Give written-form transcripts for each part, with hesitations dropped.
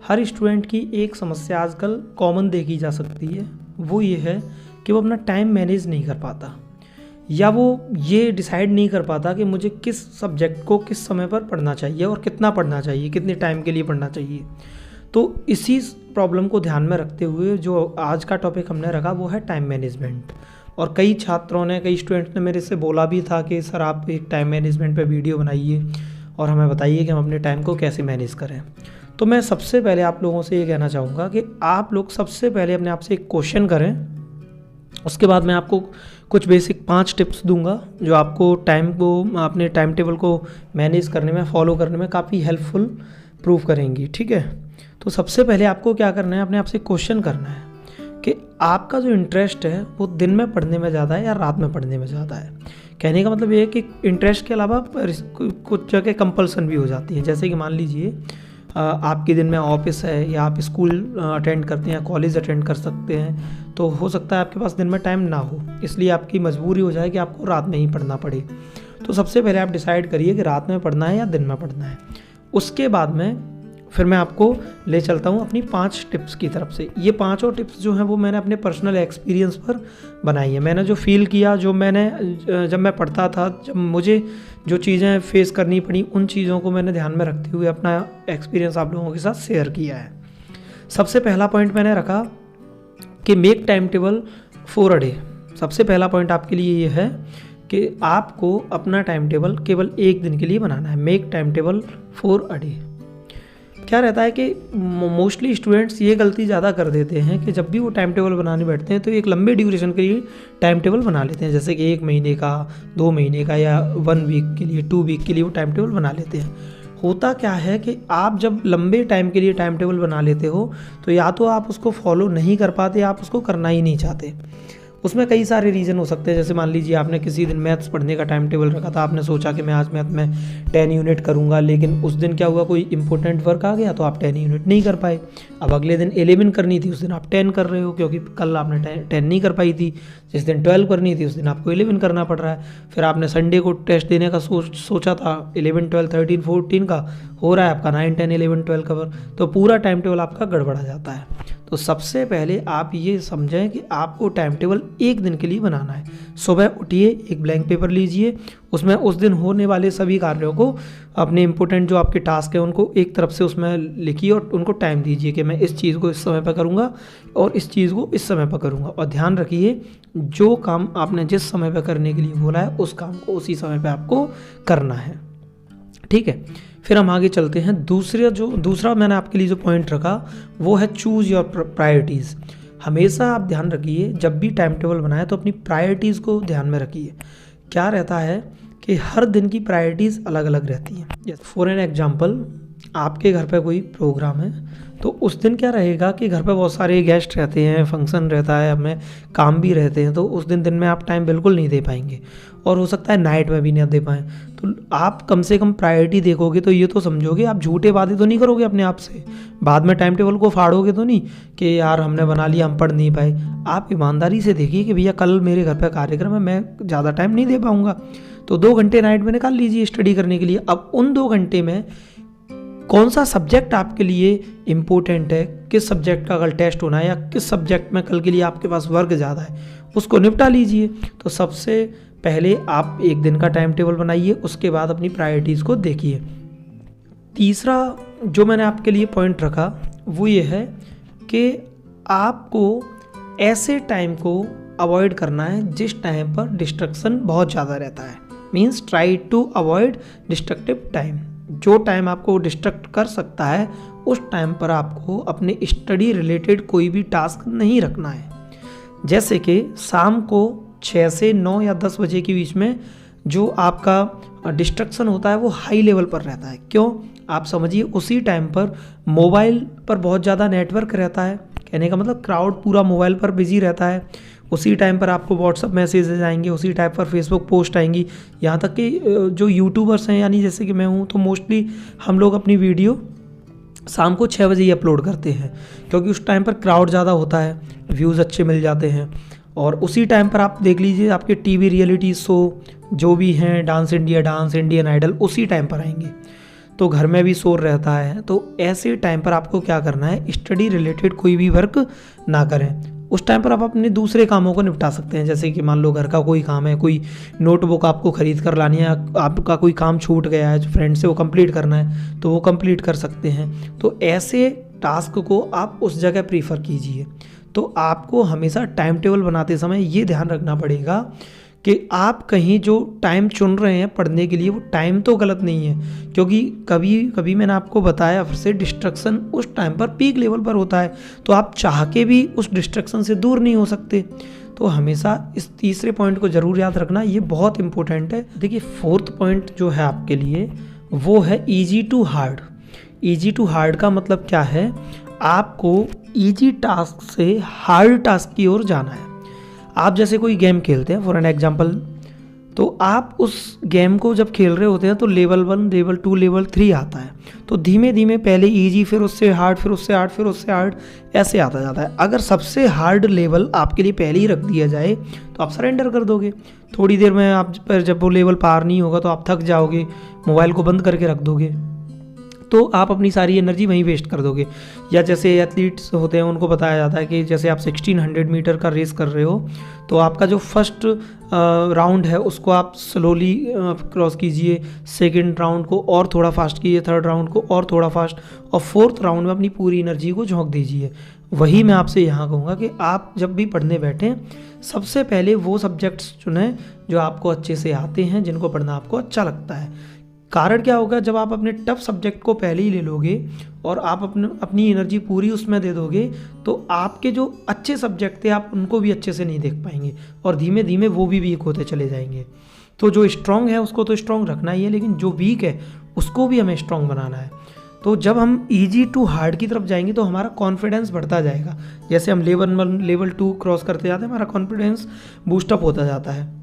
हर student की एक समस्या आजकल कॉमन देखी जा सकती है, वो ये है कि वो अपना टाइम मैनेज नहीं कर पाता या वो ये डिसाइड नहीं कर पाता कि मुझे किस सब्जेक्ट को किस समय पर पढ़ना चाहिए और कितना पढ़ना चाहिए, कितने टाइम के लिए पढ़ना चाहिए। तो इसी प्रॉब्लम को ध्यान में रखते हुए जो आज का टॉपिक हमने रखा वो है टाइम मैनेजमेंट। और कई छात्रों ने, कई स्टूडेंट्स ने मेरे से बोला भी था कि सर आप एक टाइम मैनेजमेंट पे वीडियो बनाइए और हमें बताइए कि हम अपने टाइम को कैसे मैनेज करें। तो मैं सबसे पहले आप लोगों से ये कहना चाहूँगा कि आप लोग सबसे पहले अपने आप से एक क्वेश्चन करें, उसके बाद मैं आपको कुछ बेसिक 5 टिप्स दूंगा जो आपको अपने टाइम टेबल को मैनेज करने में, फॉलो करने में काफ़ी हेल्पफुल प्रूव करेंगी। ठीक है, तो सबसे पहले आपको क्या करना है, अपने आप से क्वेश्चन करना है कि आपका जो इंटरेस्ट है वो दिन में पढ़ने में ज़्यादा है या रात में पढ़ने में ज़्यादा है। कहने का मतलब ये है कि इंटरेस्ट के अलावा कुछ जगह कंपल्सन भी हो जाती है। जैसे कि मान लीजिए आपके दिन में ऑफिस है या आप स्कूल अटेंड करते हैं या कॉलेज अटेंड कर सकते हैं, तो हो सकता है आपके पास दिन में टाइम ना हो, इसलिए आपकी मजबूरी हो जाए कि आपको रात में ही पढ़ना पड़े। तो सबसे पहले आप डिसाइड करिए कि रात में पढ़ना है या दिन में पढ़ना है। उसके बाद में फिर मैं आपको ले चलता हूँ अपनी 5 टिप्स की तरफ से। ये 5 टिप्स जो हैं वो मैंने अपने पर्सनल एक्सपीरियंस पर बनाई है। मैंने जो फील किया, जो मैंने जब मैं पढ़ता था, जब मुझे जो चीज़ें फेस करनी पड़ी, उन चीज़ों को मैंने ध्यान में रखते हुए अपना एक्सपीरियंस आप लोगों के साथ शेयर किया है। सबसे पहला पॉइंट मैंने रखा कि make time table for a day. सबसे पहला पॉइंट आपके लिए ये है कि आपको अपना टाइम टेबल केवल एक दिन के लिए बनाना है। Make time table for a day. क्या रहता है कि मोस्टली स्टूडेंट्स ये गलती ज़्यादा कर देते हैं कि जब भी वो टाइम टेबल बनाने बैठते हैं तो एक लंबे ड्यूरेशन के लिए टाइम टेबल बना लेते हैं, जैसे कि 1 महीने का, 2 महीने का या 1 वीक के लिए, 2 वीक के लिए वो टाइम टेबल बना लेते हैं। होता क्या है कि आप जब लंबे टाइम के लिए टाइम टेबल बना लेते हो तो या तो आप उसको फॉलो नहीं कर पाते, आप उसको करना ही नहीं चाहते। उसमें कई सारे रीज़न हो सकते हैं। जैसे मान लीजिए आपने किसी दिन मैथ्स पढ़ने का टाइम टेबल रखा था, आपने सोचा कि मैं आज मैथ में 10 यूनिट करूंगा, लेकिन उस दिन क्या हुआ, कोई इंपॉर्टेंट वर्क आ गया तो आप 10 यूनिट नहीं कर पाए। अब अगले दिन 11 करनी थी, उस दिन आप 10 कर रहे हो क्योंकि कल आपने 10 नहीं कर पाई थी। जिस दिन 12 करनी थी उस दिन आपको 11 करना पड़ रहा है। फिर आपने संडे को टेस्ट देने का सोचा था, 11, 12, 13, 14 का हो रहा है आपका 9, 10, 11, 12 कवर, तो पूरा टाइम टेबल आपका गड़बड़ा जाता है। तो सबसे पहले आप ये समझें कि आपको टाइम टेबल एक दिन के लिए बनाना है। सुबह उठिए, एक ब्लैंक पेपर लीजिए, उसमें उस दिन होने वाले सभी कार्यों को, अपने इंपॉर्टेंट जो आपके टास्क हैं उनको एक तरफ से उसमें लिखिए और उनको टाइम दीजिए कि मैं इस चीज़ को इस समय पर करूँगा और इस चीज़ को इस समय पर करूँगा। और ध्यान रखिए, जो काम आपने जिस समय पर करने के लिए बोला है उस काम को उसी समय पर आपको करना है। ठीक है, फिर हम आगे चलते हैं। दूसरा मैंने आपके लिए जो पॉइंट रखा वो है चूज़ योर प्रायोरिटीज़। हमेशा आप ध्यान रखिए, जब भी टाइम टेबल बनाए तो अपनी प्रायोरिटीज़ को ध्यान में रखिए। क्या रहता है कि हर दिन की प्रायोरिटीज़ अलग अलग रहती हैं। फॉर एन एग्जाम्पल, आपके घर पे कोई प्रोग्राम है तो उस दिन क्या रहेगा कि घर पे बहुत सारे गेस्ट रहते हैं, फंक्शन रहता है, हमें काम भी रहते हैं, तो उस दिन में आप टाइम बिल्कुल नहीं दे पाएंगे और हो सकता है नाइट में भी नहीं दे पाएँ। तो आप कम से कम प्रायोरिटी देखोगे तो ये तो समझोगे, आप झूठे वादे तो नहीं करोगे अपने आप से, बाद में टाइम टेबल को फाड़ोगे तो नहीं कि यार हमने बना लिया, हम पढ़ नहीं पाए। आप ईमानदारी से देखिए कि भैया कल मेरे घर पर कार्यक्रम है, मैं ज़्यादा टाइम नहीं दे पाऊँगा, तो 2 घंटे नाइट में निकाल लीजिए स्टडी करने के लिए। अब उन 2 घंटे में कौन सा सब्जेक्ट आपके लिए इम्पोर्टेंट है, किस सब्जेक्ट का कल टेस्ट होना है या किस सब्जेक्ट में कल के लिए आपके पास वर्क ज़्यादा है, उसको निपटा लीजिए। तो सबसे पहले आप एक दिन का टाइम टेबल बनाइए, उसके बाद अपनी प्रायोरिटीज़ को देखिए। तीसरा जो मैंने आपके लिए पॉइंट रखा वो ये है कि आपको ऐसे टाइम को अवॉइड करना है जिस टाइम पर डिस्ट्रक्शन बहुत ज़्यादा रहता है। Means try to avoid destructive time. जो टाइम आपको डिस्ट्रक्ट कर सकता है उस टाइम पर आपको अपने स्टडी रिलेटेड कोई भी टास्क नहीं रखना है। जैसे कि शाम को 6 से 9 या 10 बजे के बीच में जो आपका डिस्ट्रक्शन होता है वो हाई लेवल पर रहता है। क्यों? आप समझिए, उसी टाइम पर मोबाइल पर बहुत ज़्यादा नेटवर्क रहता है। कहने का मतलब क्राउड पूरा मोबाइल पर बिजी रहता है। उसी टाइम पर आपको व्हाट्सअप मैसेजेस आएंगे, उसी टाइम पर फेसबुक पोस्ट आएंगी। यहाँ तक कि जो यूट्यूबर्स हैं, यानी जैसे कि मैं हूँ, तो मोस्टली हम लोग अपनी वीडियो शाम को 6 बजे ही अपलोड करते हैं क्योंकि उस टाइम पर क्राउड ज़्यादा होता है, व्यूज़ अच्छे मिल जाते हैं। और उसी टाइम पर आप देख लीजिए, आपके टीवी रियलिटी शो जो भी हैं, Dance India, Dance Indian Idol, उसी टाइम पर आएंगे। तो घर में भी शोर रहता है। तो ऐसे टाइम पर आपको क्या करना है, स्टडी रिलेटेड कोई भी वर्क ना करें। उस टाइम पर आप अपने दूसरे कामों को निपटा सकते हैं, जैसे कि मान लो घर का कोई काम है, कोई नोटबुक आपको ख़रीद कर लानी है, आपका कोई काम छूट गया है जो फ्रेंड से, वो कंप्लीट करना है तो वो कंप्लीट कर सकते हैं। तो ऐसे टास्क को आप उस जगह प्रीफर कीजिए। तो आपको हमेशा टाइम टेबल बनाते समय ये ध्यान रखना पड़ेगा कि आप कहीं जो टाइम चुन रहे हैं पढ़ने के लिए, वो टाइम तो गलत नहीं है, क्योंकि कभी कभी मैंने आपको बताया फिर से, डिस्ट्रक्शन उस टाइम पर पीक लेवल पर होता है, तो आप चाह के भी उस डिस्ट्रक्शन से दूर नहीं हो सकते। तो हमेशा इस तीसरे पॉइंट को ज़रूर याद रखना, ये बहुत इंपॉर्टेंट है। देखिए, फोर्थ पॉइंट जो है आपके लिए वो है easy to hard. Easy to hard का मतलब क्या है, आपको ईजी टास्क से हार्ड टास्क की ओर जाना है। आप जैसे कोई गेम खेलते हैं फॉर एन एग्जांपल, तो आप उस गेम को जब खेल रहे होते हैं तो लेवल 1, लेवल 2, लेवल 3 आता है। तो धीमे धीमे पहले इजी, फिर उससे हार्ड, फिर उससे हार्ड, फिर उससे हार्ड, ऐसे आता जाता है। अगर सबसे हार्ड लेवल आपके लिए पहले ही रख दिया जाए तो आप सरेंडर कर दोगे। थोड़ी देर में आप पर जब वो लेवल पार नहीं होगा तो आप थक जाओगे, मोबाइल को बंद करके रख दोगे, तो आप अपनी सारी एनर्जी वहीं वेस्ट कर दोगे। या जैसे एथलीट्स होते हैं उनको बताया जाता है कि जैसे आप 1600 मीटर का रेस कर रहे हो, तो आपका जो फर्स्ट राउंड है उसको आप स्लोली क्रॉस कीजिए, सेकंड राउंड को और थोड़ा फास्ट कीजिए, थर्ड राउंड को और थोड़ा फास्ट, और फोर्थ राउंड में अपनी पूरी एनर्जी को झोंक दीजिए। वही मैं आपसे यहाँ कहूँगा कि आप जब भी पढ़ने बैठें, सबसे पहले वो सब्जेक्ट्स चुनें जो आपको अच्छे से आते हैं, जिनको पढ़ना आपको अच्छा लगता है। कारण क्या होगा, जब आप अपने टफ सब्जेक्ट को पहले ही ले लोगे और आप अपनी एनर्जी पूरी उसमें दे दोगे, तो आपके जो अच्छे सब्जेक्ट थे आप उनको भी अच्छे से नहीं देख पाएंगे और धीमे धीमे वो भी वीक होते चले जाएंगे। तो जो स्ट्रांग है उसको तो स्ट्रांग रखना ही है, लेकिन जो वीक है उसको भी हमें स्ट्रांग बनाना है। तो जब हम ईजी टू हार्ड की तरफ जाएंगे तो हमारा कॉन्फिडेंस बढ़ता जाएगा। जैसे हम लेवल 1, लेवल 2 क्रॉस करते जाते हैं, हमारा कॉन्फिडेंस बूस्टअप होता जाता है।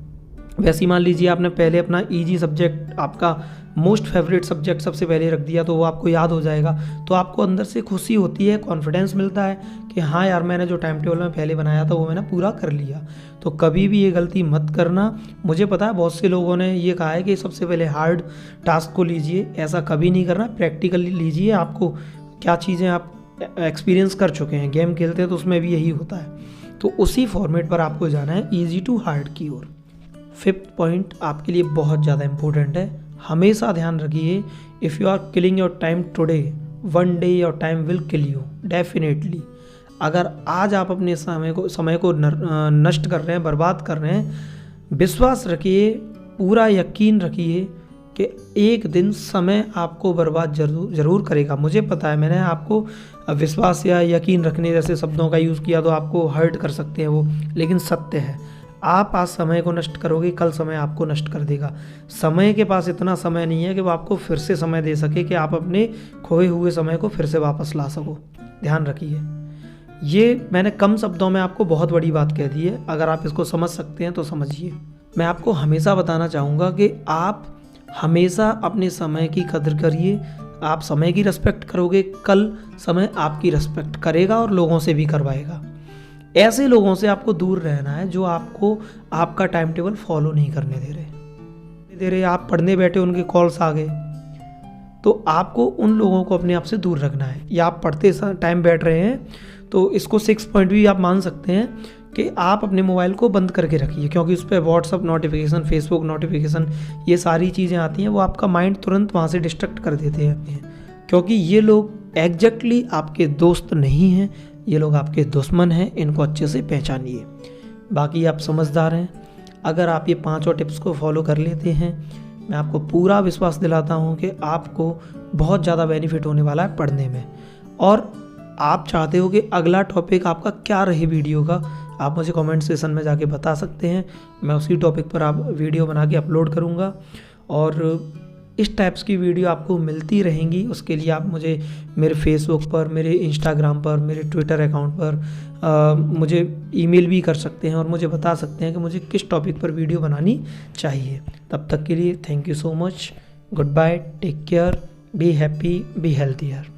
वैसे ही मान लीजिए आपने पहले अपना इजी सब्जेक्ट, आपका मोस्ट फेवरेट सब्जेक्ट सबसे पहले रख दिया, तो वो आपको याद हो जाएगा, तो आपको अंदर से खुशी होती है, कॉन्फिडेंस मिलता है कि हाँ यार, मैंने जो टाइम टेबल में पहले बनाया था वो मैंने पूरा कर लिया। तो कभी भी ये गलती मत करना। मुझे पता है बहुत से लोगों ने ये कहा है कि सबसे पहले हार्ड टास्क को लीजिए, ऐसा कभी नहीं करना। प्रैक्टिकली लीजिए, आपको क्या चीज़ें आप एक्सपीरियंस कर चुके हैं, गेम खेलते हैं तो उसमें भी यही होता है। तो उसी फॉर्मेट पर आपको जाना है, ईजी टू हार्ड की ओर। फिफ्थ पॉइंट आपके लिए बहुत ज़्यादा इंपॉर्टेंट है, हमेशा ध्यान रखिए, if you are killing your time today, one day your time will kill you definitely. अगर आज आप अपने समय को नष्ट कर रहे हैं, बर्बाद कर रहे हैं, विश्वास रखिए, पूरा यकीन रखिए कि एक दिन समय आपको बर्बाद ज़रूर करेगा। मुझे पता है, मैंने आपको विश्वास या यकीन रखने जैसे शब्दों का यूज़ किया तो आपको हर्ट कर सकते हैं वो, लेकिन सत्य है। आप आज समय को नष्ट करोगे, कल समय आपको नष्ट कर देगा। समय के पास इतना समय नहीं है कि वो आपको फिर से समय दे सके कि आप अपने खोए हुए समय को फिर से वापस ला सको। ध्यान रखिए, ये मैंने कम शब्दों में आपको बहुत बड़ी बात कह दी है। अगर आप इसको समझ सकते हैं तो समझिए। मैं आपको हमेशा बताना चाहूँगा कि आप हमेशा अपने समय की कदर करिए। आप समय की रिस्पेक्ट करोगे, कल समय आपकी रिस्पेक्ट करेगा और लोगों से भी करवाएगा। ऐसे लोगों से आपको दूर रहना है जो आपको आपका टाइम टेबल फॉलो नहीं करने दे रहे। आप पढ़ने बैठे, उनके कॉल्स आ गए, तो आपको उन लोगों को अपने आप से दूर रखना है। या आप पढ़ते टाइम बैठ रहे हैं, तो इसको 6 पॉइंट भी आप मान सकते हैं कि आप अपने मोबाइल को बंद करके रखिए, क्योंकि उस पर व्हाट्सअप नोटिफिकेशन, फेसबुक नोटिफिकेशन, ये सारी चीज़ें आती हैं, वो आपका माइंड तुरंत वहाँ से डिस्ट्रैक्ट कर देते हैं। क्योंकि ये लोग एग्जैक्टली आपके दोस्त नहीं हैं, ये लोग आपके दुश्मन हैं। इनको अच्छे से पहचानिए। बाकी आप समझदार हैं। अगर आप ये 5 टिप्स को फॉलो कर लेते हैं, मैं आपको पूरा विश्वास दिलाता हूँ कि आपको बहुत ज़्यादा बेनिफिट होने वाला है पढ़ने में। और आप चाहते हो कि अगला टॉपिक आपका क्या रहे वीडियो का, आप मुझे कमेंट सेशन में जाके बता सकते हैं। मैं उसी टॉपिक पर आप वीडियो बना के अपलोड करूँगा और इस टाइप्स की वीडियो आपको मिलती रहेंगी। उसके लिए आप मुझे मेरे फेसबुक पर, मेरे इंस्टाग्राम पर, मेरे ट्विटर अकाउंट पर मुझे ईमेल भी कर सकते हैं और मुझे बता सकते हैं कि मुझे किस टॉपिक पर वीडियो बनानी चाहिए। तब तक के लिए thank you so much. Good bye, take care, be happy, be healthier.